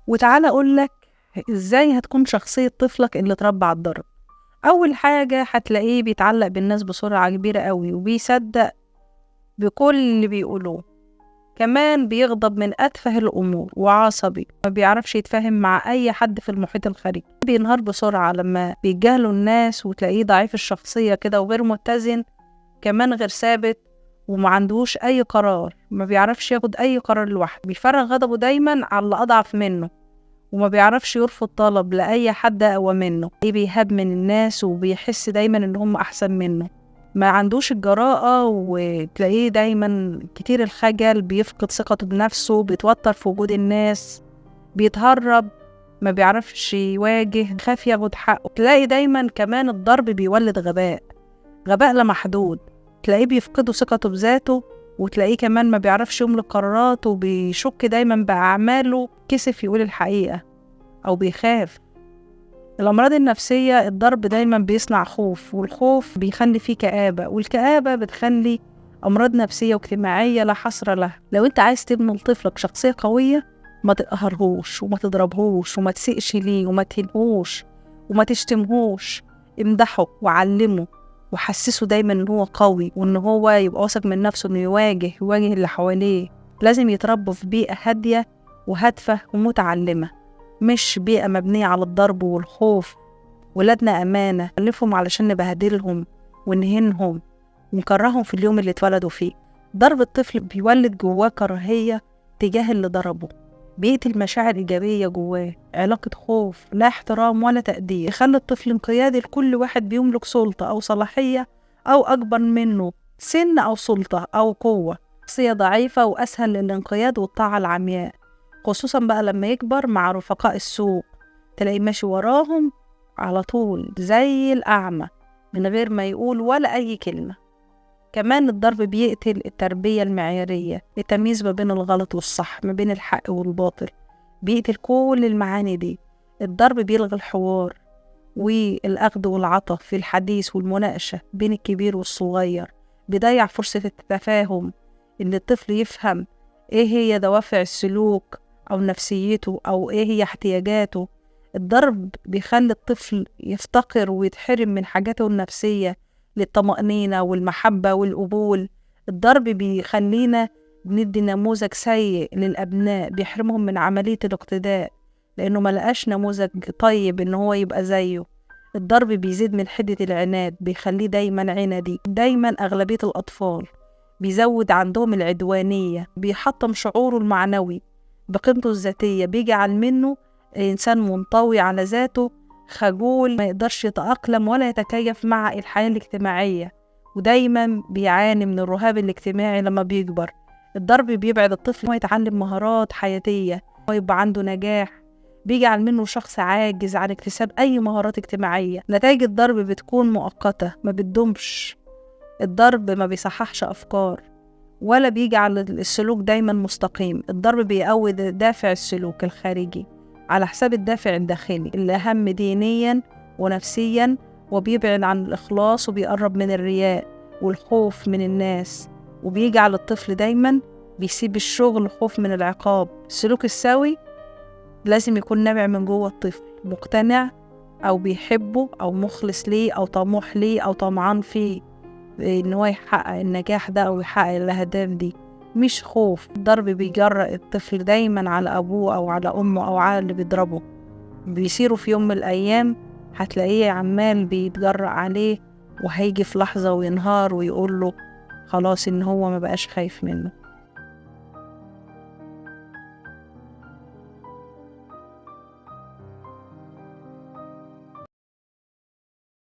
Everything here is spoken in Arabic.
وتعالى أقولك إزاي هتكون شخصية طفلك اللي اتربى على الضرب. أول حاجة هتلاقيه بيتعلق بالناس بسرعة كبيرة قوي وبيصدق بكل اللي بيقولوه، كمان بيغضب من أتفه الأمور وعصبي، ما بيعرفش يتفاهم مع أي حد في المحيط الخارجي، بينهار بسرعة لما بيتجاهلوا الناس، وتلاقيه ضعيف الشخصية كده وغير متزن، كمان غير ثابت وما عندهوش أي قرار، ما بيعرفش ياخد أي قرار لوحده، بيفرغ غضبه دايما على اللي أضعف منه، وما بيعرفش يرفض طلب لأي حد أقوى منه، بيهاب من الناس وبيحس دايما إن هم أحسن منه، ما عندوش الجراءة، وتلاقيه دايما كتير الخجل، بيفقد ثقته بنفسه، بيتوتر في وجود الناس، بيتهرب، ما بيعرفش يواجه، خاف ياخد حقه. تلاقي دايما كمان الضرب بيولد غباء لا محدود، تلاقيه بيفقده ثقته بذاته، وتلاقيه كمان ما بيعرفش يملك قراراته، وبيشك دايما بأعماله، كسف يقول الحقيقة أو بيخاف. الأمراض النفسية، الضرب دايما بيصنع خوف، والخوف بيخلي فيه كآبة، والكآبة بتخلي أمراض نفسية واجتماعية لا حصر لها. لو أنت عايز تبني لطفلك شخصية قوية، ما تقهرهوش وما تضربهوش وما تسيقش ليه وما تهنهوش وما تشتمهوش، امدحه وعلمه وحسسه دايما ان هو قوي، وان هو يبقى واثق من نفسه، انه يواجه اللي حواليه. لازم يتربوا في بيئة هادية وهادفة ومتعلمة، مش بيئة مبنية على الضرب والخوف. ولادنا أمانة، نخلفهم علشان نبهدلهم ونهينهم ونكرههم في اليوم اللي اتولدوا فيه. ضرب الطفل بيولد جواه كراهية تجاه اللي ضربه، بيقتل مشاعر إيجابية جواه، علاقة خوف لا احترام ولا تقدير، يخلي الطفل انقيادي لكل واحد بيملك سلطة أو صلاحية أو أكبر منه سن أو سلطة أو قوة. شخصية ضعيفة وأسهل للانقياد والطاعة العمياء، خصوصا بقى لما يكبر مع رفقاء السوق، تلاقيه ماشي وراهم على طول زي الأعمى من غير ما يقول ولا أي كلمة. كمان الضرب بيقتل التربية المعيارية، التمييز ما بين الغلط والصح، ما بين الحق والباطل، بيقتل كل المعاني دي. الضرب بيلغي الحوار والأخذ والعطاء في الحديث والمناقشة بين الكبير والصغير، بيضيع فرصة التفاهم، إن الطفل يفهم إيه هي دوافع السلوك أو نفسيته أو إيه هي احتياجاته. الضرب بيخلي الطفل يفتقر ويتحرم من حاجاته النفسية للطمأنينة والمحبة والقبول. الضرب بيخلينا بندي نموذج سيء للأبناء، بيحرمهم من عملية الاقتداء لأنه ملقاش نموذج طيب إن هو يبقى زيه. الضرب بيزيد من حدة العناد، بيخليه دايما عندي. دايما أغلبية الأطفال بيزود عندهم العدوانية، بيحطم شعوره المعنوي بقيمته الذاتية، بيجعل منه إنسان منطوي على ذاته، خجول، ما يقدرش يتأقلم ولا يتكيف مع الحياة الاجتماعية، ودايما بيعاني من الرهاب الاجتماعي لما بيكبر. الضرب بيبعد الطفل هو يتعلم مهارات حياتية ويبقى عنده نجاح، بيجعل منه شخص عاجز عن اكتساب أي مهارات اجتماعية. نتائج الضرب بتكون مؤقتة ما بتدومش، الضرب ما بيصححش أفكار ولا بيجعل السلوك دايما مستقيم. الضرب بيقوي دافع السلوك الخارجي على حساب الدافع الداخلي اللي أهم دينيا ونفسيا، وبيبعد عن الإخلاص، وبيقرب من الرياء والخوف من الناس، وبيجعل الطفل دايما بيسيب الشغل خوف من العقاب. السلوك السوي لازم يكون نابع من جوه الطفل، مقتنع أو بيحبه أو مخلص ليه أو طموح ليه أو طمعان فيه إن هو يحقق النجاح ده أو يحقق الأهداف دي، مش خوف. الضرب بيجرأ الطفل دايما على أبوه أو على أمه أو على اللي بيضربه، بيصيروا في يوم من الأيام هتلاقيه عمال بيتجرأ عليه، وهيجي في لحظة وينهار ويقوله خلاص إن هو ما بقاش خايف منه.